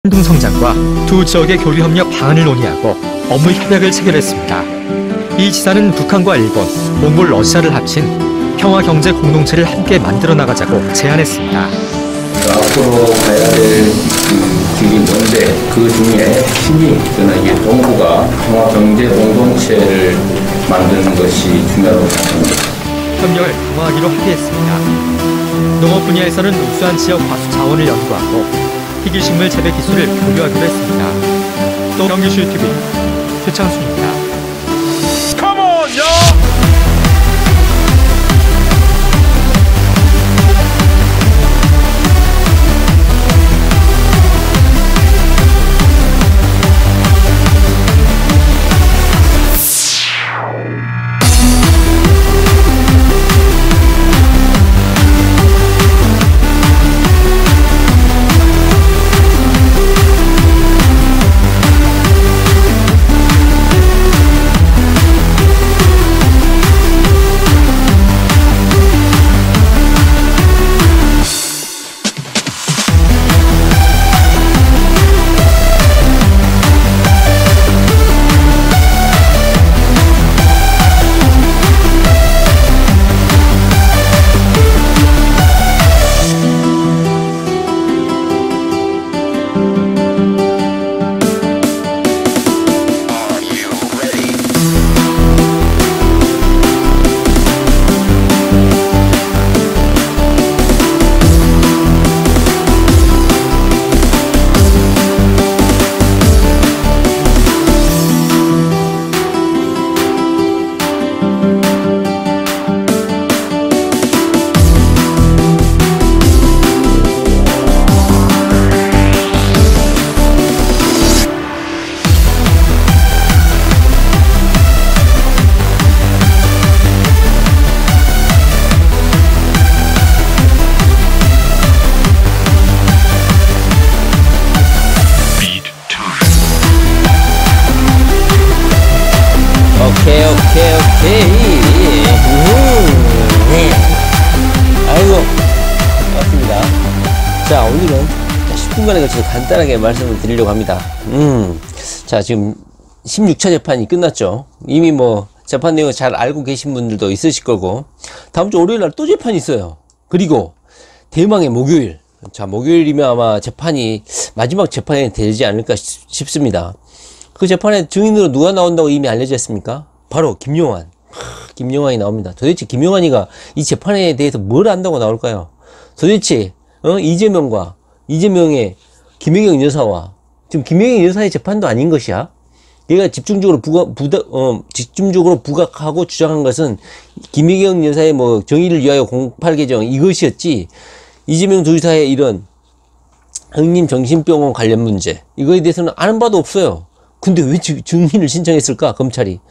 한동 성장과 두 지역의 교류 협력 방안을 논의하고 업무 협약을 체결했습니다. 이 지사는 북한과 일본, 몽골, 러시아를 합친 평화 경제 공동체를 함께 만들어 나가자고 제안했습니다. 앞으로 가야 될 길이 뭔데 그 중에 핵심이 저는 이게 동북아 평화 경제 공동체를 만드는 것이 중요하다고 생각합니다. 협력을 강화하기로 합의했습니다. 농업 분야에서는 우수한 지역 과수 자원을 연구하고 희귀식물 재배 기술을 교류하기로 했습니다. 또 경기슈 TV 최창수입니다. 오케이. 네. 아이고, 맞습니다. 자, 오늘은 10분간에 걸쳐서 간단하게 말씀을 드리려고 합니다. 자, 지금 16차 재판이 끝났죠. 이미 뭐, 재판 내용을 잘 알고 계신 분들도 있으실 거고, 다음 주 월요일 날 또 재판이 있어요. 그리고, 대망의 목요일. 자, 목요일이면 아마 재판이, 마지막 재판이 되지 않을까 싶습니다. 그 재판에 증인으로 누가 나온다고 이미 알려져 있습니까? 바로 김용환. 김용환이 나옵니다. 도대체 김용환이가 이 재판에 대해서 뭘 안다고 나올까요? 도대체 이재명과 이재명의 김혜경 여사와 지금 김혜경 여사의 재판도 아닌 것이야. 얘가 집중적으로 부각하고 주장한 것은 김혜경 여사의 뭐 정의를 위하여 08 개정 이것이었지. 이재명 도지사의 이런 흥림 정신병원 관련 문제 이거에 대해서는 아는 바도 없어요. 근데 왜 증인을 신청했을까? 검찰이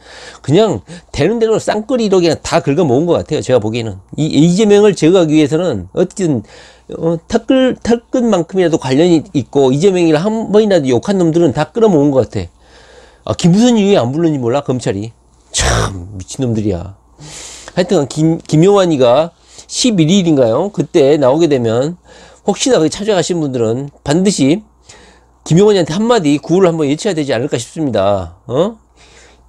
그냥 되는 대로 쌍끌이로 그냥 다 긁어 모은 것 같아요. 제가 보기에는 이재명을 제거하기 위해서는 어쨌든 털끝만큼이라도 관련이 있고 이재명이를 한 번이라도 욕한 놈들은 다 끌어모은 것 같아. 김무선이 왜 안 불렀는지 몰라? 검찰이 참 미친놈들이야. 하여튼 김용환이가 11일인가요? 그때 나오게 되면 혹시나 거기 찾아가신 분들은 반드시 김용환이한테 한마디 구호를 한번 외쳐야 되지 않을까 싶습니다.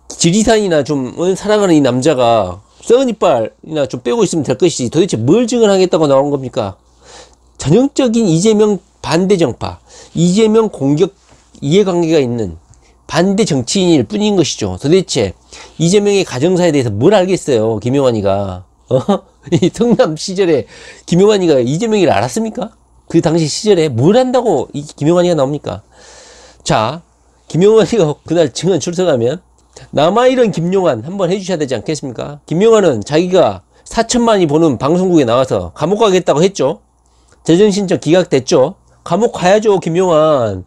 지리산이나 좀 사랑하는 이 남자가 썩은 이빨이나 좀 빼고 있으면 될 것이지 도대체 뭘 증언하겠다고 나온 겁니까? 전형적인 이재명 반대 정파, 이재명 공격 이해관계가 있는 반대 정치인일 뿐인 것이죠. 도대체 이재명의 가정사에 대해서 뭘 알겠어요, 김용환이가. 이 성남 시절에 김용환이가 이재명이를 알았습니까? 그 당시 시절에 뭘 한다고 이 김용환이가 나옵니까? 자, 김용환이가 그날 증언 출석하면 남아이런 김용환 한번 해주셔야 되지 않겠습니까? 김용환은 자기가 4천만이 보는 방송국에 나와서 감옥 가겠다고 했죠. 재정신청 기각됐죠. 감옥 가야죠, 김용환.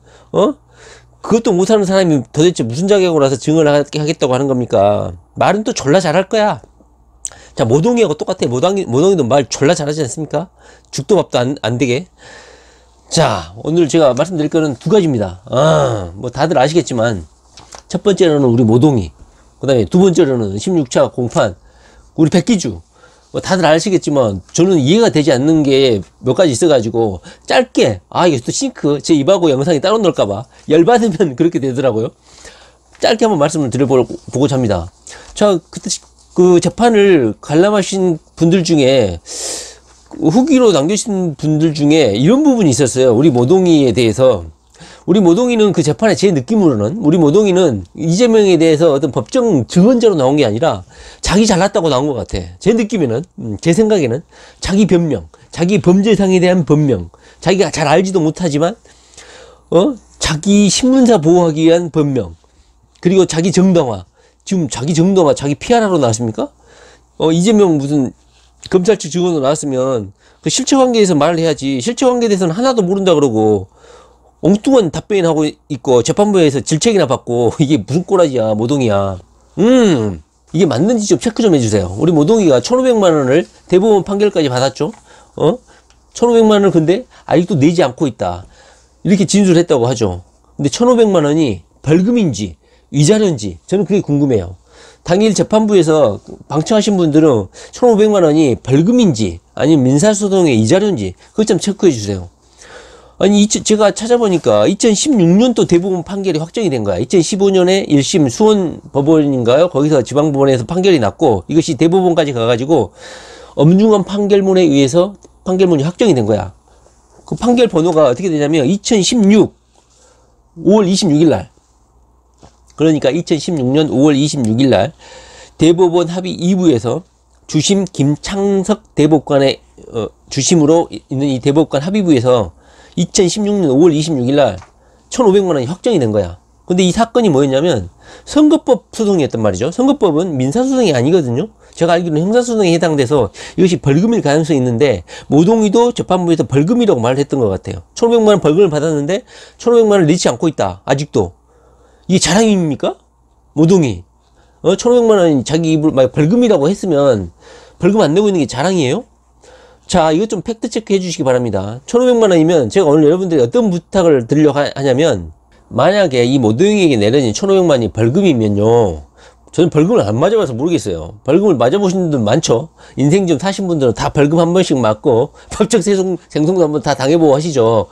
그것도 못하는 사람이 도대체 무슨 자격으로 와서 증언을 하겠다고 하는 겁니까? 말은 또 졸라 잘할 거야. 자, 모동이하고 똑같아. 모동이도 말 졸라 잘하지 않습니까? 죽도 밥도 안 되게. 자, 오늘 제가 말씀드릴 거는 두 가지입니다. 뭐 다들 아시겠지만, 첫 번째로는 우리 모동이, 그 다음에 두 번째로는 16차 공판, 우리 백기주, 다들 아시겠지만 저는 이해가 되지 않는 게 몇 가지 있어가지고 짧게 이게 또 싱크 제 입하고 영상이 따로 넣을까봐 열받으면 그렇게 되더라고요. 짧게 한번 말씀을 드려보고자 합니다. 자, 그때 그 재판을 관람하신 분들 중에 후기로 남겨주신 분들 중에 이런 부분이 있었어요. 우리 모동이에 대해서. 우리 모동이는 그 재판에 제 느낌으로는 우리 모동이는 이재명에 대해서 어떤 법정 증언자로 나온 게 아니라 자기 잘났다고 나온 것 같아. 제 느낌에는, 제 생각에는 자기 변명, 자기 범죄상에 대한 변명, 자기가 잘 알지도 못하지만 자기 신문사 보호하기 위한 변명, 그리고 자기 정당화. 지금 자기 정당화, 자기 피하라로 나왔습니까? 이재명 무슨 검찰 측 증언으로 나왔으면 그 실체관계에서 말을 해야지. 실체관계에 대해서는 하나도 모른다 그러고 엉뚱한 답변하고 있고 재판부에서 질책이나 받고 이게 무슨 꼬라지야, 모동이야. 이게 맞는지 좀 체크 좀 해주세요. 우리 모동이가 1,500만 원을 대법원 판결까지 받았죠. 1,500만 원을 근데 아직도 내지 않고 있다. 이렇게 진술했다고 하죠. 근데 1,500만 원이 벌금인지 위자료인지 저는 그게 궁금해요. 당일 재판부에서 방청하신 분들은 1,500만 원이 벌금인지 아니면 민사소송의 위자료인지 그것 좀 체크해 주세요. 아니, 제가 찾아보니까 2016년도 대법원 판결이 확정이 된 거야. 2015년에 1심 수원 법원인가요? 거기서 지방법원에서 판결이 났고 이것이 대법원까지 가가지고 엄중한 판결문에 의해서 판결문이 확정이 된 거야. 그 판결 번호가 어떻게 되냐면 2016 5월 26일 날, 그러니까 2016년 5월 26일 날 대법원 합의 2부에서 주심 김창석 대법관의 주심으로 있는 이 대법관 합의부에서 2016년 5월 26일 날 1,500만 원이 확정이 된 거야. 근데 이 사건이 뭐였냐면 선거법 소송이었단 말이죠. 선거법은 민사소송이 아니거든요. 제가 알기로는 형사소송에 해당돼서 이것이 벌금일 가능성이 있는데 모동이도 재판부에서 벌금이라고 말을 했던 것 같아요. 1,500만 원 벌금을 받았는데 1,500만 원을 내지 않고 있다. 아직도. 이게 자랑입니까? 모동이. 1,500만 원이 자기 입으로 벌금이라고 했으면 벌금 안 내고 있는 게 자랑이에요? 자, 이것 좀 팩트 체크 해 주시기 바랍니다. 1,500만 원이면 제가 오늘 여러분들이 어떤 부탁을 드리려고 하냐면 만약에 이 모동이에게 내려진 1,500만 원이 벌금이면요, 저는 벌금을 안 맞아봐서 모르겠어요. 벌금을 맞아보신 분들 많죠. 인생 좀 사신 분들은 다 벌금 한 번씩 맞고 법적 생성도 한번 다 당해보고 하시죠.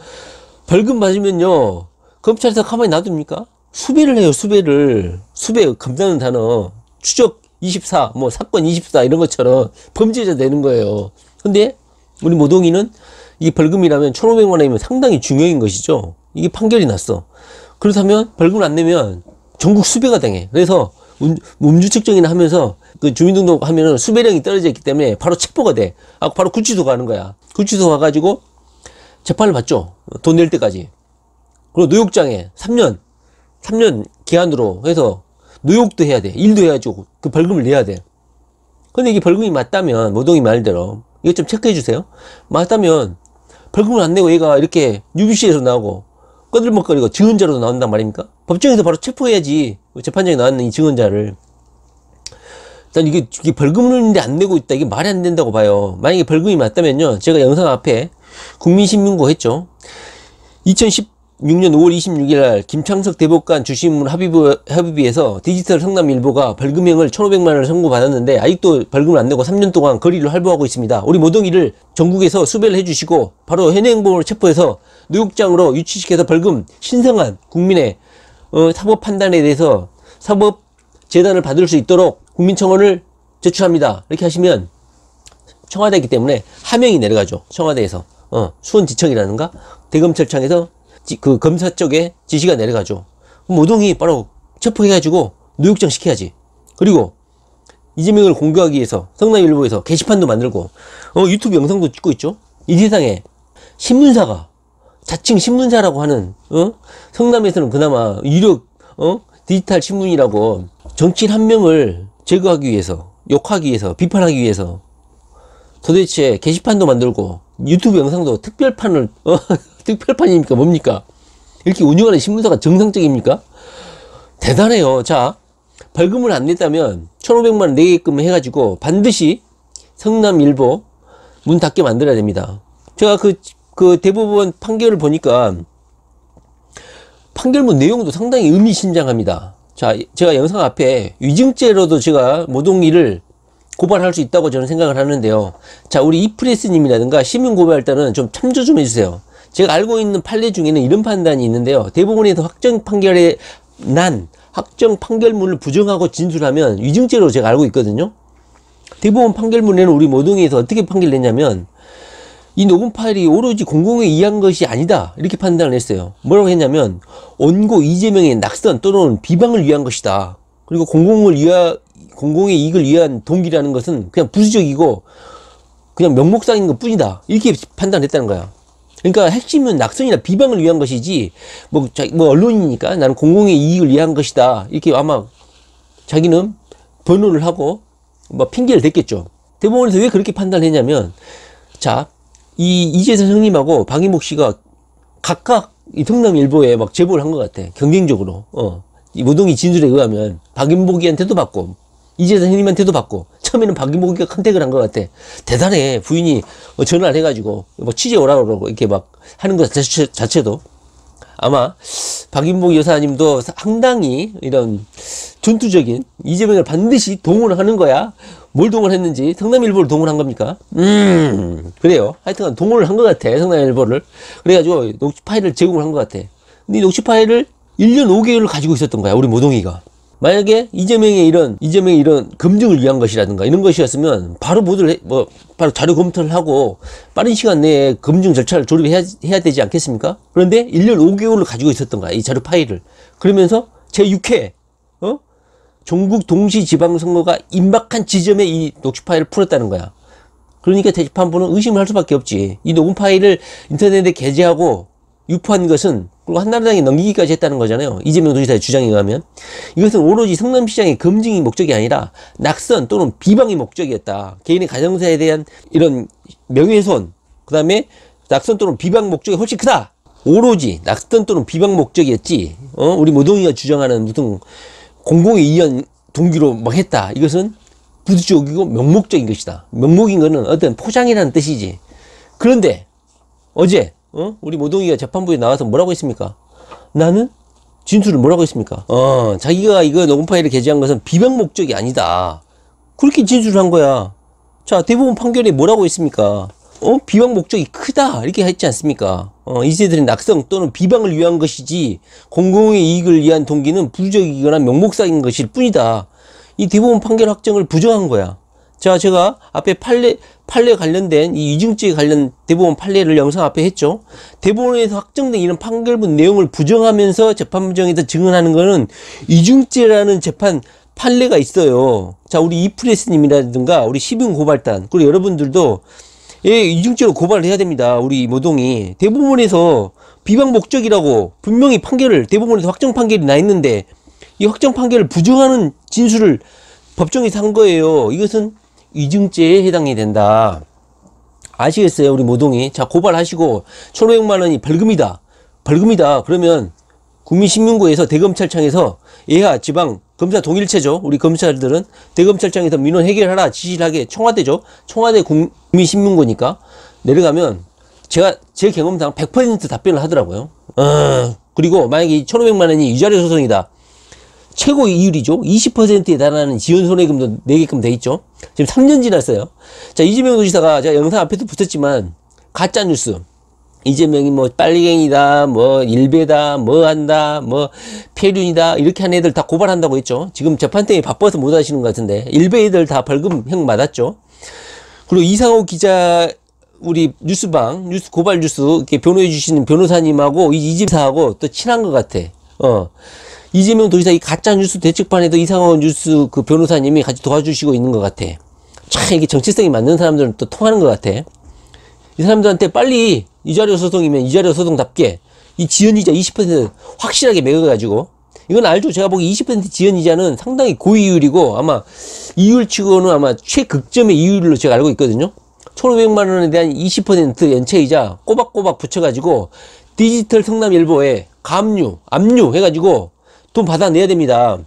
벌금 맞으면요 검찰에서 가만히 놔둡니까? 수배를 해요. 수배 감다는 단어 추적 24 뭐 사건 24 이런 것처럼 범죄자 되는 거예요. 근데 우리 모동이는 이 벌금이라면 1,500만 원이면 상당히 중요한 것이죠. 이게 판결이 났어. 그렇다면 벌금을 안 내면 전국 수배가 당해. 그래서 음주 측정이나 하면서 그 주민등록 하면은 수배령이 떨어져 있기 때문에 바로 체포가 돼. 바로 구치소 가는 거야. 구치소 가가지고 재판을 받죠. 돈 낼 때까지. 그리고 노역장에 3년 기한으로 해서 노역도 해야 돼. 일도 해가지고 그 벌금을 내야 돼. 근데 이게 벌금이 맞다면 모동이 말대로 이거 좀 체크해 주세요. 맞다면 벌금을 안 내고 얘가 이렇게 UBC에서 나오고 꺼들먹거리고 증언자로 나온단 말입니까? 법정에서 바로 체포해야지. 재판장에 나왔는 이 증언자를. 일단 이게 벌금을 안 내고 있다. 이게 말이 안 된다고 봐요. 만약에 벌금이 맞다면요, 제가 영상 앞에 국민신문고 했죠. 2016년 5월 26일 날 김창석 대법관 주심 합의부에서 디지털 성남일보가 벌금형을 1,500만 원을 선고받았는데 아직도 벌금을 안 내고 3년 동안 거리를 활보하고 있습니다. 우리 모동이를 전국에서 수배를 해주시고 바로 현행범으로 체포해서 노역장으로 유치시켜서 벌금 신성한 국민의 사법 판단에 대해서 사법 재단을 받을 수 있도록 국민청원을 제출합니다. 이렇게 하시면 청와대이기 때문에 하명이 내려가죠. 청와대에서 수원지청이라는가 대검찰청에서 그 검사 쪽에 지시가 내려가죠. 모동이 바로 체포해가지고 노역장 시켜야지. 그리고 이재명을 공격하기 위해서 성남일보에서 게시판도 만들고 유튜브 영상도 찍고 있죠. 이 세상에 신문사가 자칭 신문사라고 하는 성남에서는 그나마 유력 디지털 신문이라고 정치인 한 명을 제거하기 위해서, 욕하기 위해서, 비판하기 위해서 도대체 게시판도 만들고 유튜브 영상도 특별판을 특별판입니까? 뭡니까? 이렇게 운영하는 신문사가 정상적입니까? 대단해요. 자, 벌금을 안 냈다면 1,500만 원 내게끔 해가지고 반드시 성남일보 문 닫게 만들어야 됩니다. 제가 그 대법원 판결을 보니까 판결문 내용도 상당히 의미심장합니다. 자, 제가 영상 앞에 위증죄로도 제가 모동이를 고발할 수 있다고 저는 생각을 하는데요. 자, 우리 이프레스님이라든가 시민고발단은 좀 참조 좀 해주세요. 제가 알고 있는 판례 중에는 이런 판단이 있는데요. 대법원에서 확정 판결에 난 확정 판결문을 부정하고 진술하면 위증죄로 제가 알고 있거든요. 대법원 판결문에는 우리 모동에서 어떻게 판결냈냐면 이 녹음 파일이 오로지 공공에 의한 것이 아니다 이렇게 판단을 했어요. 뭐라고 했냐면 원고 이재명의 낙선 또는 비방을 위한 것이다. 그리고 공공의 이익을 위한 동기라는 것은 그냥 부수적이고 그냥 명목상인 것 뿐이다 이렇게 판단했다는 거야. 그러니까 핵심은 낙선이나 비방을 위한 것이지 뭐 언론이니까 나는 공공의 이익을 위한 것이다 이렇게 아마 자기는 변호를 하고 뭐 핑계를 댔겠죠. 대법원에서 왜 그렇게 판단했냐면 자, 이 이재선 형님하고 박이목 씨가 각각 이 성남일보에 막 제보를 한 것 같아. 경쟁적으로. 이 모동이 진술에 의하면 박인복이한테도 받고 이재선 형님한테도 받고 처음에는 박인복이가 컨택을 한 것 같아. 대단해. 부인이 전화를 해가지고 뭐 취재 오라고 그러고 이렇게 막 하는 것 자체도 아마 박인복 여사님도 상당히 이런 전투적인 이재명을 반드시 동원을 하는 거야. 뭘 동원했는지 성남일보를 동원한 겁니까? 그래요. 하여튼 동원을 한 것 같아. 성남일보를. 그래가지고 녹취 파일을 제공을 한 것 같아. 근데 이 녹취 파일을 1년 5개월을 가지고 있었던 거야. 우리 모동이가. 만약에 이재명의 이런 검증을 위한 것이라든가 이런 것이었으면 바로 바로 자료 검토를 하고 빠른 시간 내에 검증 절차를 조립해야 되지 않겠습니까? 그런데 1년 5개월을 가지고 있었던 거야. 이 자료 파일을. 그러면서 제6회 전국 동시지방선거가 임박한 지점에 이 녹취 파일을 풀었다는 거야. 그러니까 재판부는 의심을 할 수밖에 없지. 이 녹음 파일을 인터넷에 게재하고 유포한 것은 그리고 한나라당에 넘기기까지 했다는 거잖아요. 이재명 도지사의 주장에 의하면 이것은 오로지 성남시장의 검증이 목적이 아니라 낙선 또는 비방이 목적이었다. 개인의 가정사에 대한 이런 명예훼손 그 다음에 낙선 또는 비방 목적이 훨씬 크다. 오로지 낙선 또는 비방 목적이었지 우리 모동이가 주장하는 무슨 공공에 의한 동기로 막 했다. 이것은 부수적이고 명목적인 것이다. 명목인 것은 어떤 포장이라는 뜻이지. 그런데 어제 우리 모동이가 재판부에 나와서 뭐라고 했습니까? 나는 진술을 뭐라고 했습니까? 자기가 이거 녹음 파일을 게재한 것은 비방 목적이 아니다. 그렇게 진술을 한 거야. 자, 대법원 판결에 뭐라고 했습니까? 비방 목적이 크다. 이렇게 했지 않습니까? 이세들의 낙성 또는 비방을 위한 것이지 공공의 이익을 위한 동기는 부수적이거나 명목상인 것일 뿐이다. 이 대법원 판결 확정을 부정한 거야. 자, 제가 앞에 판례 관련된 이 위증죄 관련 대법원 판례를 영상 앞에 했죠. 대법원에서 확정된 이런 판결문 내용을 부정하면서 재판부정에서 증언하는 거는 위증죄라는 재판 판례가 있어요. 자, 우리 이프레스님이라든가 우리 시민고발단 그리고 여러분들도 위증죄로 고발을 해야 됩니다. 우리 모동이 대법원에서 비방 목적이라고 분명히 대법원에서 확정 판결이 나 있는데 이 확정 판결을 부정하는 진술을 법정에서 한 거예요. 이것은 위증죄에 해당이 된다. 아시겠어요? 우리 모동이. 자, 고발하시고 1,500만 원이 벌금이다. 그러면 국민신문고에서 대검찰청에서 예하 지방 검사 동일체죠. 우리 검찰들은 대검찰청에서 민원 해결하라 지시를 하게 청와대죠. 청와대 국민신문고니까 내려가면 제 경험상 100% 답변을 하더라고요. 그리고 만약에 1,500만 원이 위자료 소송이다. 최고 이율이죠. 20%에 달하는 지원 손해금도 내게끔 돼 있죠. 지금 3년 지났어요. 자, 이재명 도지사가 제가 영상 앞에도 붙였지만 가짜 뉴스. 이재명이 뭐 빨갱이다, 뭐 일베다, 뭐 한다, 뭐 폐륜이다 이렇게 한 애들 다 고발한다고 했죠. 지금 재판 때문에 바빠서 못 하시는 것 같은데 일베 애들 다 벌금형 맞았죠. 그리고 이상호 기자 우리 고발 뉴스 이렇게 변호해 주시는 변호사님하고 이집사하고 또 친한 것 같아. 이재명 도지사 이 가짜 뉴스 대책반에도 이상호 뉴스 그 변호사님이 같이 도와주시고 있는 것 같아. 참 이게 정체성이 맞는 사람들은 또 통하는 것 같아. 이 사람들한테 빨리 이자료 소송이면 이자료 소송답게 이 지연이자 20% 확실하게 매겨가지고 이건 알죠. 제가 보기 20% 지연이자는 상당히 고이율이고 아마 이율치고는 아마 최극점의 이율로 제가 알고 있거든요. 1,500만 원에 대한 20% 연체이자 꼬박꼬박 붙여가지고 디지털 성남일보에 압류 해가지고 돈 받아내야 됩니다.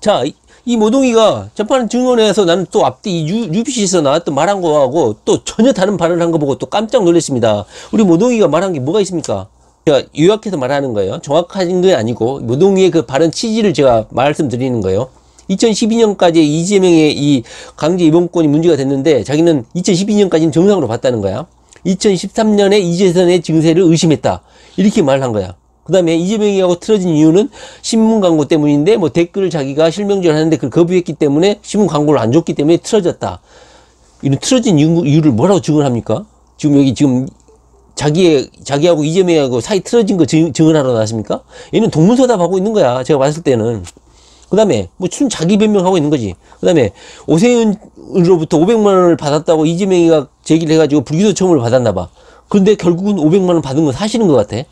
자, 이 모동이가 재판 증언에서 나는 또 앞뒤 UBC에서 나왔던 말한 거하고 또 전혀 다른 발언을 한 거 보고 또 깜짝 놀랐습니다. 우리 모동이가 말한 게 뭐가 있습니까? 제가 요약해서 말하는 거예요. 정확한 게 아니고 모동이의 그 발언 취지를 제가 말씀드리는 거예요. 2012년까지 이재명의 이 강제 입원권이 문제가 됐는데 자기는 2012년까지는 정상으로 봤다는 거야. 2013년에 이재선의 증세를 의심했다. 이렇게 말을 한 거야. 그 다음에 이재명이하고 틀어진 이유는 신문 광고 때문인데 뭐 댓글을 자기가 실명제를 하는데 그걸 거부했기 때문에 신문 광고를 안 줬기 때문에 틀어졌다. 이런 틀어진 이유를 뭐라고 증언합니까? 지금 여기 지금 자기하고 이재명하고 사이 틀어진 거 증언하러 나왔습니까? 얘는 동문서답하고 있는 거야. 제가 봤을 때는. 그 다음에 뭐 춘 자기 변명하고 있는 거지. 그 다음에 오세훈으로부터 500만 원을 받았다고 이재명이가 제기를 해가지고 불기소 처분을 받았나 봐. 그런데 결국은 500만 원 받은 건 사실인 것 같아.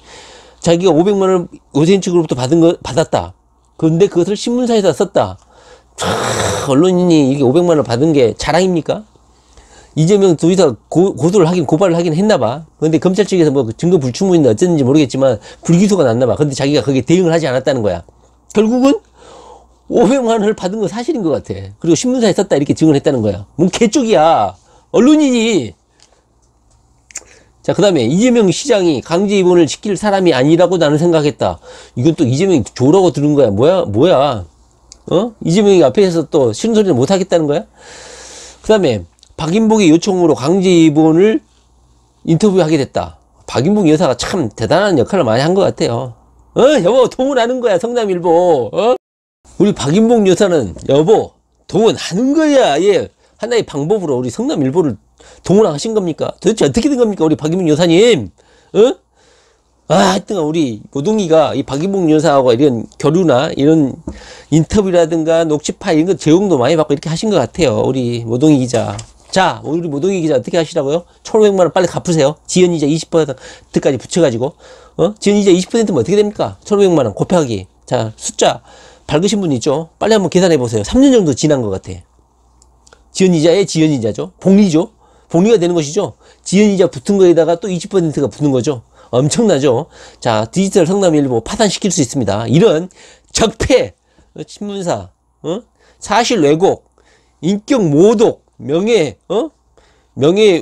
자기가 500만 원 오세훈 측으로부터 받았다. 그런데 그것을 신문사에다 썼다. 언론인이 이게 500만 원 받은 게 자랑입니까? 이재명 도지사 고소를 하긴 고발을 하긴 했나 봐. 그런데 검찰 측에서 뭐 증거 불충분인데 어쨌는지 모르겠지만 불기소가 났나 봐. 근데 자기가 거기에 대응을 하지 않았다는 거야. 결국은 500만 원을 받은 건 사실인 것 같아. 그리고 신문사에 썼다 이렇게 증언했다는 거야. 뭔 개쪽이야. 언론인이. 자, 그 다음에 이재명 시장이 강제 입원을 시킬 사람이 아니라고 나는 생각했다. 이건 또 이재명이 조라고 들은 거야. 뭐야. 이재명이 앞에서 또 싫은 소리를 못 하겠다는 거야? 그 다음에 박인복의 요청으로 강제 입원을 인터뷰하게 됐다. 박인복 여사가 참 대단한 역할을 많이 한 것 같아요. 여보, 동원하는 거야, 성남일보. 우리 박인복 여사는, 여보, 동원하는 거야. 예. 하나의 방법으로 우리 성남일보를 동원하신 겁니까? 도대체 어떻게 된 겁니까? 우리 박인복 여사님? 하여튼 우리 모동이가 이 박인복 여사하고 이런 교류나 이런 인터뷰라든가 녹취파 이런 거 제공도 많이 받고 이렇게 하신 것 같아요. 우리 모동이 기자. 자, 우리 모동이 기자 어떻게 하시라고요? 1,500만 원 빨리 갚으세요. 지연이자 20%까지 붙여가지고. 지연이자 20%면 어떻게 됩니까? 1,500만 원 곱하기. 자, 숫자 밝으신 분 있죠? 빨리 한번 계산해 보세요. 3년 정도 지난 것 같아. 지연이자에 지연이자죠. 복리죠. 복리가 되는 것이죠. 지연이자 붙은 거에다가 또 20%가 붙는 거죠. 엄청나죠. 자, 디지털 성남일보 파산시킬 수 있습니다. 이런 적폐 신문사, 사실 왜곡, 인격 모독, 명예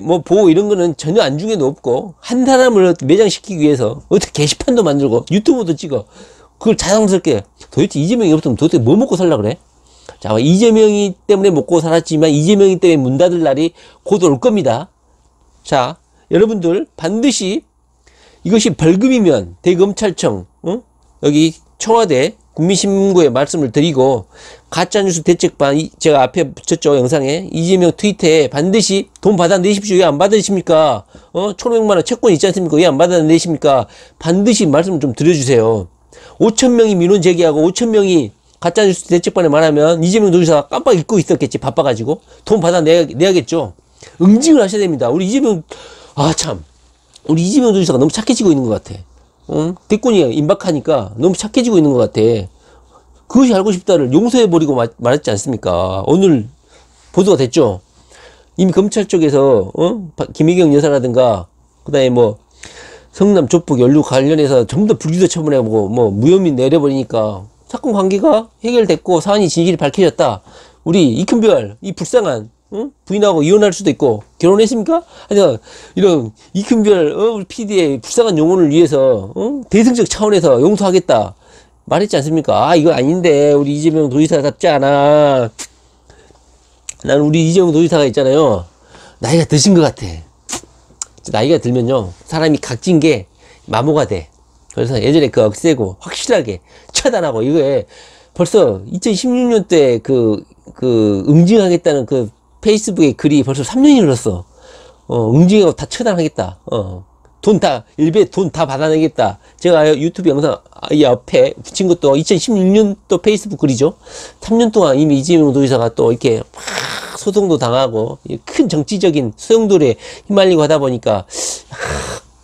뭐 보호 이런 거는 전혀 안중에도 없고 한 사람을 매장시키기 위해서 어떻게 게시판도 만들고 유튜브도 찍어. 그걸 자랑스럽게. 도대체 이재명이 없으면 도대체 뭐 먹고 살라 그래? 자, 이재명이 때문에 먹고 살았지만 이재명이 때문에 문 닫을 날이 곧 올 겁니다. 자, 여러분들 반드시 이것이 벌금이면 대검찰청, 여기 청와대 국민신문고에 말씀을 드리고 가짜뉴스 대책반 제가 앞에 붙였죠, 영상에. 이재명 트위터에 반드시 돈 받아내십시오. 왜 안 받으십니까? 1,500만 원 채권 있지 않습니까? 왜 안 받아내십니까? 반드시 말씀 좀 드려주세요. 5,000명이 민원 제기하고 5,000명이 가짜뉴스 대책반에 말하면 이재명 도지사가 깜빡 잊고 있었겠지. 바빠가지고 돈 받아내야겠죠. 응징을 하셔야 됩니다. 우리 이재명 우리 이재명 도지사가 너무 착해지고 있는 것 같아. 대권이 임박하니까 너무 착해지고 있는 것 같아. 그것이 알고 싶다를 용서해버리고 말했지 않습니까? 오늘 보도가 됐죠. 이미 검찰 쪽에서 김혜경 여사라든가 그다음에 뭐 성남 족북 연루 관련해서 전부 다 불기소 처분해보고 뭐 무혐의 내려버리니까 사건 관계가 해결됐고 사안이 진실이 밝혀졌다. 우리 이큰별 이 불쌍한 부인하고 이혼할 수도 있고 결혼했습니까? 아니 이런 이큰별 우리 PD의 불쌍한 영혼을 위해서 대승적 차원에서 용서하겠다 말했지 않습니까? 이거 아닌데 우리 이재명 도지사답지 않아. 나는 우리 이재명 도지사가 있잖아요. 나이가 드신 것 같아. 나이가 들면요 사람이 각진 게 마모가 돼. 그래서 예전에 그 억세고 확실하게 처단하고 이거에 벌써 2016년 때 그 응징하겠다는 그 페이스북의 글이 벌써 3년이 흘렀어. 응징하고 다 처단하겠다. 일베 돈 다 받아내겠다. 제가 유튜브 영상 이 옆에 붙인 것도 2016년 또 페이스북 글이죠. 3년 동안 이미 이재명 도지사가 또 이렇게 막 소송도 당하고 큰 정치적인 소용돌이에 휘말리고 하다 보니까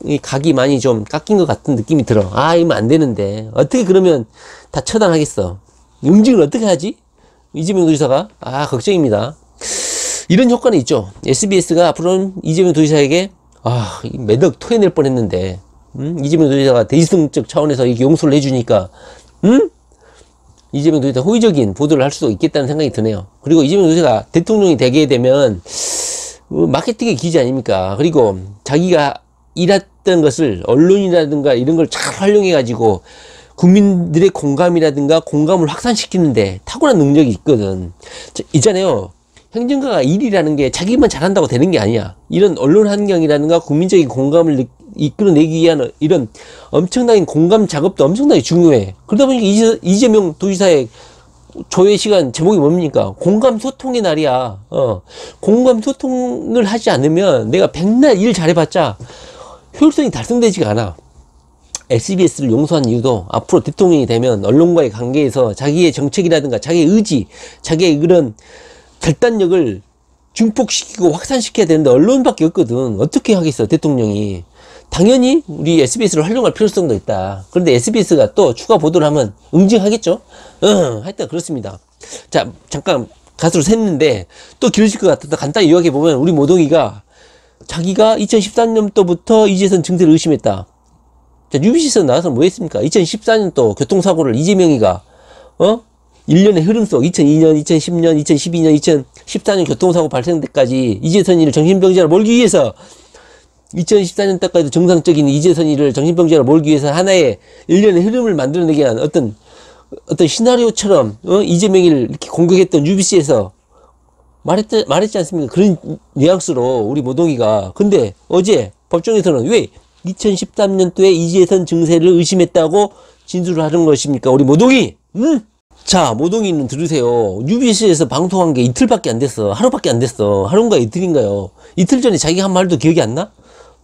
이 각이 많이 좀 깎인 것 같은 느낌이 들어. 이러면 안 되는데 어떻게 그러면 다 처단하겠어. 응징을 어떻게 하지? 이재명 도지사가 걱정입니다. 이런 효과는 있죠. SBS가 앞으로는 이재명 도지사에게 매덕 토해낼 뻔했는데 이재명 도지사가 대승적 차원에서 이렇게 용서를 해주니까 이재명 도지사 호의적인 보도를 할 수도 있겠다는 생각이 드네요. 그리고 이재명 도지사가 대통령이 되게 되면 마케팅의 기지 아닙니까? 그리고 자기가 일했던 것을 언론이라든가 이런 걸 잘 활용해 가지고 국민들의 공감이라든가 공감을 확산시키는데 탁월한 능력이 있거든. 있잖아요. 행정가가 일이라는 게 자기만 잘한다고 되는 게 아니야. 이런 언론 환경이라든가 국민적인 공감을 이끌어내기 위한 이런 엄청난 공감 작업도 엄청나게 중요해. 그러다 보니까 이재명 도지사의 조회 시간 제목이 뭡니까? 공감 소통의 날이야. 공감 소통을 하지 않으면 내가 백날 일 잘해봤자 효율성이 달성되지가 않아. SBS를 용서한 이유도 앞으로 대통령이 되면 언론과의 관계에서 자기의 정책이라든가 자기의 의지, 자기의 그런 결단력을 증폭시키고 확산시켜야 되는데 언론밖에 없거든. 어떻게 하겠어, 대통령이. 당연히 우리 SBS를 활용할 필요성도 있다. 그런데 SBS가 또 추가 보도를 하면 응징하겠죠? 하여튼 그렇습니다. 자, 잠깐 가수로 샜는데 또 길어질 것 같아서 간단히 요약해보면 우리 모동이가 자기가 2013년도부터 이재선 증세를 의심했다. 자, UBC에서 나와서 뭐 했습니까? 2014년도 교통사고를 이재명이가 1년의 흐름 속 2002년, 2010년, 2012년, 2014년 교통사고 발생 때까지 이재선이를 정신병자로 몰기 위해서 2014년 때까지도 정상적인 이재선이를 정신병자로 몰기 위해서 하나의 1년의 흐름을 만들어내기 위한 어떤 시나리오처럼 이재명이를 이렇게 공격했던 UBC에서 말했지 않습니까? 그런 뉘앙스로 우리 모동이가. 근데 어제 법정에서는 왜 2013년도에 이재선 증세를 의심했다고 진술을 하는 것입니까? 우리 모동이! 자, 모동이는 들으세요. UBC에서 방송한 게 이틀밖에 안 됐어. 하루밖에 안 됐어. 하루인가 이틀인가요? 이틀 전에 자기가 한 말도 기억이 안 나?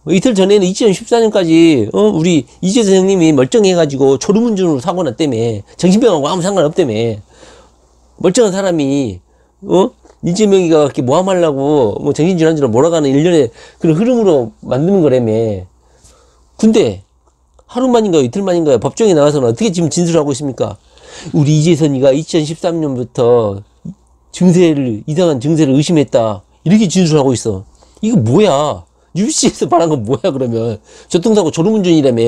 이틀 전에는 2014년까지 우리 이재선 형님이 멀쩡해가지고 졸음운전으로 사고 났다며. 정신병하고 아무 상관없다며. 멀쩡한 사람이 이재명이가 이렇게 모함하려고 뭐 정신질환자로 몰아가는 일련의 그런 흐름으로 만드는 거라며. 근데 하루만인가요, 이틀만인가요? 법정에 나와서는 어떻게 지금 진술하고 있습니까? 우리 이재선이가 2013년부터 이상한 증세를 의심했다. 이렇게 진술하고 있어. 이거 뭐야? UBC에서 말한 건 뭐야, 그러면? 교통사고 졸음운전이라며.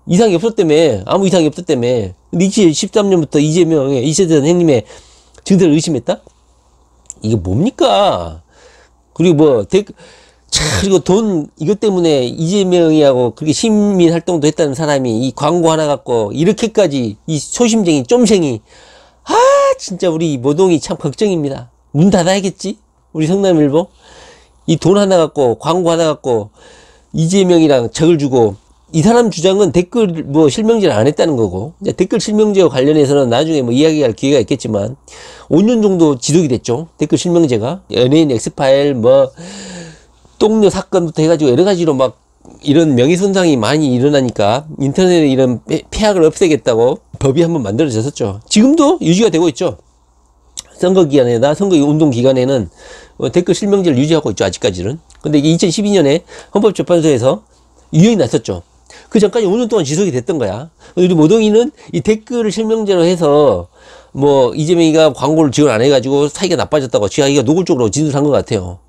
이상이 없었다며. 아무 이상이 없었다며. 근데 2013년부터 이재선 형님의 증세를 의심했다? 이게 뭡니까? 그리고 그리고 이것 때문에 이재명이하고 그렇게 시민 활동도 했다는 사람이 이 광고 하나 갖고 이렇게까지 이 소심쟁이, 쫌생이. 진짜 우리 모동이 참 걱정입니다. 문 닫아야겠지? 우리 성남일보? 이 돈 하나 갖고, 광고 하나 갖고, 이재명이랑 적을 주고, 이 사람 주장은 댓글 실명제를 안 했다는 거고, 이제 댓글 실명제와 관련해서는 나중에 이야기할 기회가 있겠지만, 5년 정도 지속이 됐죠. 댓글 실명제가. 연예인 엑스파일, 똥녀 사건부터 해가지고 여러 가지로 이런 명예손상이 많이 일어나니까 인터넷에 이런 폐악을 없애겠다고 법이 한번 만들어졌었죠. 지금도 유지가 되고 있죠. 선거 기간에나 선거 운동 기간에는 댓글 실명제를 유지하고 있죠. 아직까지는. 근데 이게 2012년에 헌법재판소에서 유형이 났었죠. 그 전까지 5년 동안 지속이 됐던 거야. 우리 모동이는 이 댓글을 실명제로 해서 이재명이가 광고를 지원 안 해가지고 사이가 나빠졌다고 자기가 노골적으로 진술한 것 같아요.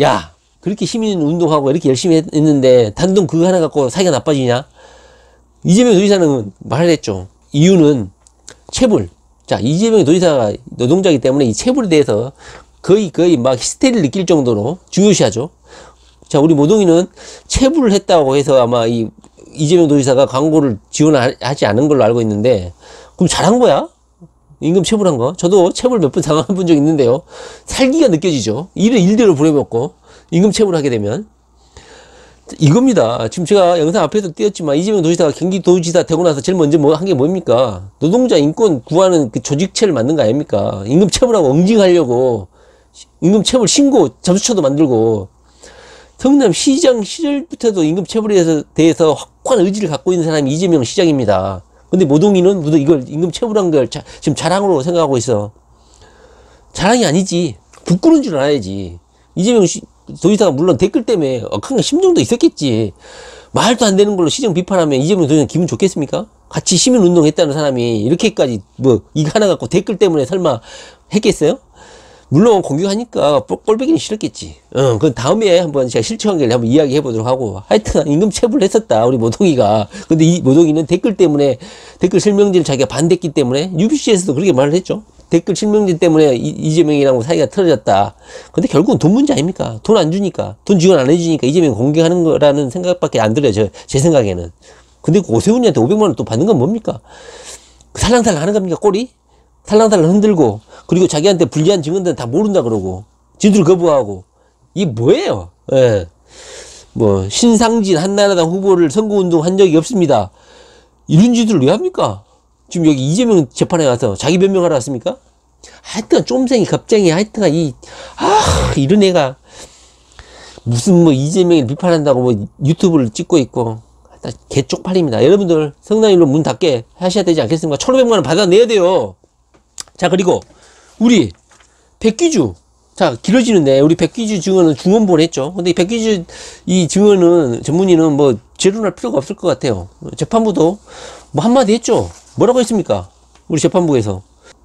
야, 그렇게 시민 운동하고 이렇게 열심히 했는데 단돈 그거 하나 갖고 사이가 나빠지냐? 이재명 도지사는 말을 했죠. 이유는 체불. 자, 이재명 도지사가 노동자이기 때문에 이 체불에 대해서 거의 히스테리를 느낄 정도로 중요시하죠. 자, 우리 모동이는 체불을 했다고 해서 아마 이재명 도지사가 광고를 지원하지 않은 걸로 알고 있는데, 그럼 잘한 거야? 임금 체불한 거? 저도 체불 몇 번 당한 적 있는데요. 살기가 느껴지죠. 일을 일대로 부려먹고 임금 체불하게 되면. 이겁니다. 지금 제가 영상 앞에서 띄웠지만 이재명 도지사가 경기도지사 되고 나서 제일 먼저 한 게 뭡니까? 노동자 인권 구하는 그 조직체를 만든 거 아닙니까? 임금 체불하고 응징하려고 임금 체불 신고 접수처도 만들고. 성남 시장 시절부터도 임금 체불에 대해서 확고한 의지를 갖고 있는 사람이 이재명 시장입니다. 근데 모동이는 이걸 임금 체불한 걸 지금 자랑으로 생각하고 있어. 자랑이 아니지. 부끄러운 줄 알아야지. 이재명 도지사가 물론 댓글 때문에 억한 심정도 있었겠지. 말도 안 되는 걸로 시정 비판하면 이재명 도지사는 기분 좋겠습니까? 같이 시민운동 했다는 사람이 이렇게까지 이거 하나 갖고 댓글 때문에 설마 했겠어요? 물론 공격하니까 꼴보기는 싫었겠지. 그 다음에 한번 제가 실체 관계를 한번 이야기해 보도록 하고. 하여튼 임금 체불을 했었다, 우리 모동이가. 근데 이 모동이는 댓글 때문에, 댓글 실명제를 자기가 반대했기 때문에 UBC에서도 그렇게 말을 했죠. 댓글 실명제 때문에 이재명이랑 사이가 틀어졌다. 근데 결국은 돈 문제 아닙니까? 돈 안 주니까, 돈 지원 안 해주니까 이재명 공격하는 거라는 생각밖에 안 들어요. 제 생각에는. 근데 그 오세훈이한테 500만 원 또 받는 건 뭡니까? 살랑살랑 하는 겁니까? 꼴이? 살랑살랑 흔들고, 그리고 자기한테 불리한 증언들은 다 모른다 그러고, 진술 거부하고, 이게 뭐예요? 예. 뭐, 신상진 한나라당 후보를 선거운동 한 적이 없습니다. 이런 짓을 왜 합니까? 지금 여기 이재명 재판에 가서 자기 변명하러 왔습니까? 하여튼, 쫌생이, 겁쟁이, 하여튼, 이런 애가, 무슨 뭐 이재명을 비판한다고 뭐 유튜브를 찍고 있고, 개 쪽팔립니다. 여러분들, 성남일로 문 닫게 하셔야 되지 않겠습니까? 1,500만 원 받아내야 돼요. 자, 그리고, 우리, 백기주. 자, 길어지는데, 우리 백기주 증언은 중원보를 했죠. 근데 이 백기주, 이 증언은, 전문의는 뭐, 재론할 필요가 없을 것 같아요. 재판부도 뭐 한마디 했죠. 뭐라고 했습니까? 우리 재판부에서.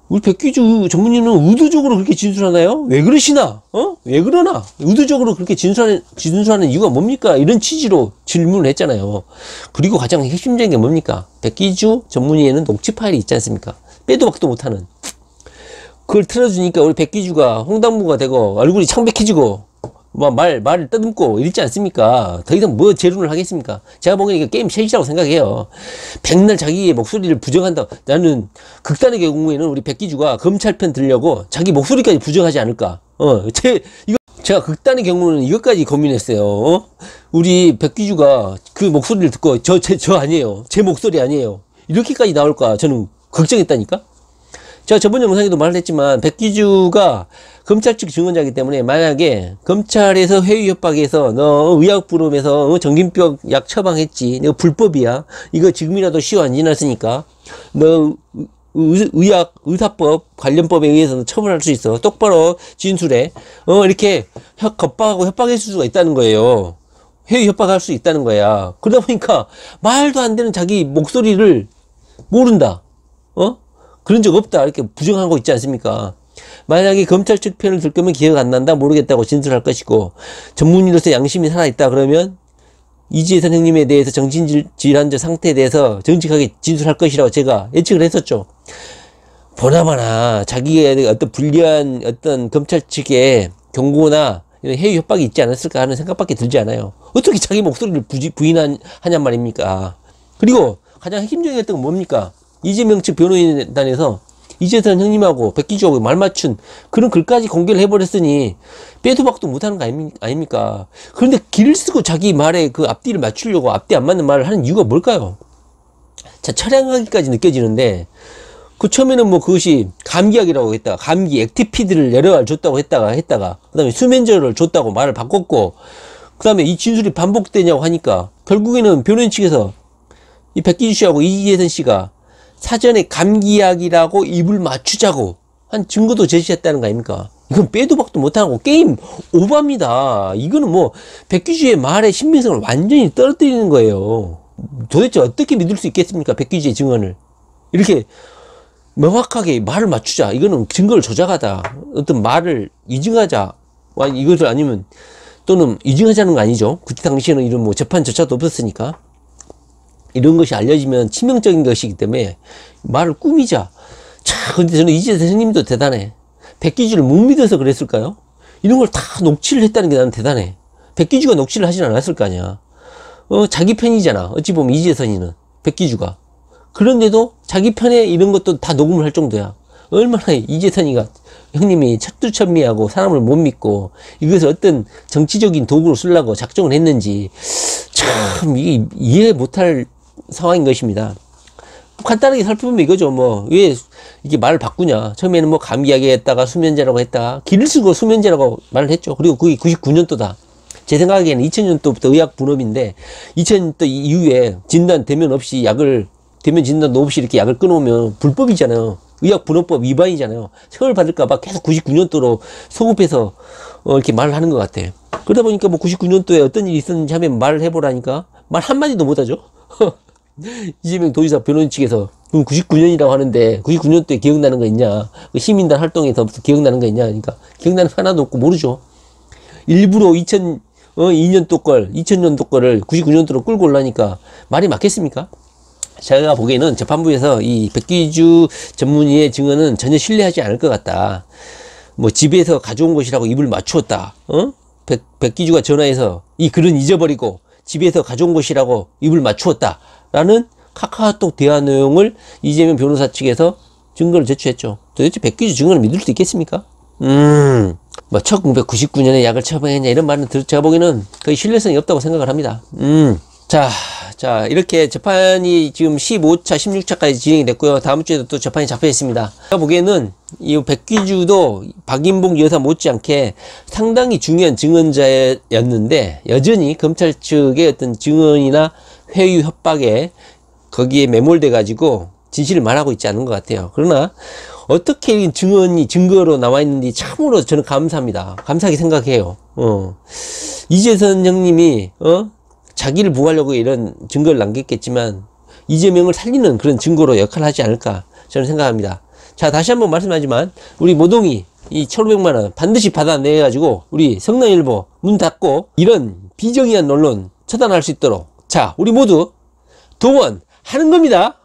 우리 백기주 전문의는 의도적으로 그렇게 진술하나요? 왜 그러시나? 왜 그러나? 의도적으로 그렇게 진술하는 이유가 뭡니까? 이런 취지로 질문을 했잖아요. 그리고 가장 핵심적인 게 뭡니까? 백기주 전문의에는 녹취 파일이 있지 않습니까? 빼도 박도 못하는. 그걸 틀어주니까 우리 백기주가 홍당무가 되고 얼굴이 창백해지고 말을 떠듬고 이러지 않습니까? 더 이상 뭐 재론을 하겠습니까? 제가 보기엔 이게 게임 셋이라고 생각해요. 백날 자기의 목소리를 부정한다. 나는 극단의 경우에는 우리 백기주가 검찰 편 들려고 자기 목소리까지 부정하지 않을까. 제가 극단의 경우는 이것까지 고민했어요. 우리 백기주가 그 목소리를 듣고 저 아니에요. 제 목소리 아니에요. 이렇게까지 나올까 저는 걱정했다니까? 제가 저번 영상에도 말을 했지만 백기주가 검찰 측 증언자이기 때문에 만약에 검찰에서 회유 협박해서 너 의약 불험에서 정신병 약 처방했지, 이거 불법이야, 이거 지금이라도 시효 안 지났으니까 너 의사법 관련법에 의해서 처벌할 수 있어, 똑바로 진술해, 이렇게 겁박하고 협박했을 수가 있다는 거예요. 회유 협박할 수 있다는 거야. 그러다 보니까 말도 안 되는 자기 목소리를 모른다, 그런 적 없다, 이렇게 부정하고 있지 않습니까? 만약에 검찰 측 편을 들 거면 기억 안 난다, 모르겠다고 진술할 것이고, 전문의로서 양심이 살아있다 그러면 이지혜 선생님에 대해서 정신질환자 상태에 대해서 정직하게 진술할 것이라고 제가 예측을 했었죠. 보나마나 자기의 어떤 불리한 어떤 검찰 측의 경고나 이런 해유 협박이 있지 않았을까 하는 생각밖에 들지 않아요. 어떻게 자기 목소리를 부인하냔 말입니까? 그리고 가장 핵심적이었던 건 뭡니까? 이재명 측 변호인단에서 이재선 형님하고 백기주하고 말 맞춘 그런 글까지 공개를 해버렸으니 빼도 박도 못하는 거 아닙니까? 그런데 길을 쓰고 자기 말에 그 앞뒤를 맞추려고 앞뒤 안 맞는 말을 하는 이유가 뭘까요? 자, 처량하기까지 느껴지는데, 그 처음에는 뭐 그것이 감기약이라고 했다가, 감기 액티피드를 여러 알 줬다고 했다가, 그 다음에 수면제를 줬다고 말을 바꿨고, 그 다음에 이 진술이 반복되냐고 하니까, 결국에는 변호인 측에서 이 백기주 씨하고 이재선 씨가 사전에 감기약이라고 입을 맞추자고 한 증거도 제시했다는 거 아닙니까? 이건 빼도 박도 못하고 게임 오버입니다. 이거는 뭐 백기주의 말의 신빙성을 완전히 떨어뜨리는 거예요. 도대체 어떻게 믿을 수 있겠습니까? 백기주의 증언을 이렇게 명확하게 말을 맞추자, 이거는 증거를 조작하다, 어떤 말을 이증하자, 이것을 아니면 또는 이증하자는 거 아니죠. 그때 당시에는 이런 뭐 재판조차도 없었으니까. 이런 것이 알려지면 치명적인 것이기 때문에 말을 꾸미자. 자, 근데 저는 이재 선생님도 대단해. 백기주를 못 믿어서 그랬을까요? 이런 걸 다 녹취를 했다는 게 나는 대단해. 백기주가 녹취를 하진 않았을 거 아니야. 자기 편이잖아. 어찌 보면 이재선이는, 백기주가. 그런데도 자기 편에 이런 것도 다 녹음을 할 정도야. 얼마나 이재선이가 형님이 철두철미하고 사람을 못 믿고 이것을 어떤 정치적인 도구로 쓰려고 작정을 했는지 참 이게 이해 못할 상황인 것입니다. 간단하게 살펴보면 이거죠. 뭐 왜 이게 말을 바꾸냐. 처음에는 뭐 감기약에 했다가 수면제라고 했다가 길을 쓰고 수면제라고 말을 했죠. 그리고 그게 99년도다. 제 생각에는 2000년도부터 의학 분업인데 2000년도 이후에 진단되면 없이 대면 진단도 없이 이렇게 약을 끊어오면 불법이잖아요. 의학 분업법 위반이잖아요. 처벌 받을까봐 계속 99년도로 소급해서 이렇게 말을 하는 것 같아. 그러다 보니까 뭐 99년도에 어떤 일이 있었는지 하면 말을 해보라니까 말 한마디도 못하죠. 이재명 도지사 변호인 측에서 99년이라고 하는데 99년도에 기억나는 거 있냐, 그 시민단 활동에서 기억나는 거 있냐, 그러니까 기억나는 거 하나도 없고 모르죠. 일부러 2002년도 걸 2000년도 거를 99년도로 끌고 올라니까 말이 맞겠습니까? 제가 보기에는 재판부에서 이 백기주 전문의의 증언은 전혀 신뢰하지 않을 것 같다. 뭐 집에서 가져온 것이라고 입을 맞추었다. 백기주가 전화해서 이 글은 잊어버리고 집에서 가져온 것이라고 입을 맞추었다 라는 카카오톡 대화 내용을 이재명 변호사 측에서 증거를 제출했죠. 도대체 백기주 증거를 믿을 수 있겠습니까? 뭐 1999년에 약을 처방했냐 이런 말은 제가 보기에는 거의 신뢰성이 없다고 생각을 합니다. 자, 이렇게 재판이 지금 15차, 16차까지 진행이 됐고요. 다음 주에도 또 재판이 잡혀 있습니다. 제가 보기에는 이 백기주도 박인봉 여사 못지않게 상당히 중요한 증언자였는데 여전히 검찰 측의 어떤 증언이나 회유 협박에 거기에 매몰돼 가지고 진실을 말하고 있지 않은 것 같아요. 그러나 어떻게 증언이 증거로 나와 있는지 참으로 저는 감사합니다. 감사하게 생각해요. 이재선 형님이 자기를 보호하려고 이런 증거를 남겼겠지만 이재명을 살리는 그런 증거로 역할을 하지 않을까 저는 생각합니다. 자, 다시 한번 말씀하지만 우리 모동이 이 1,500만 원 반드시 받아내 가지고 우리 성남일보 문 닫고 이런 비정의한 언론 처단할 수 있도록 자, 우리 모두 동원하는 겁니다.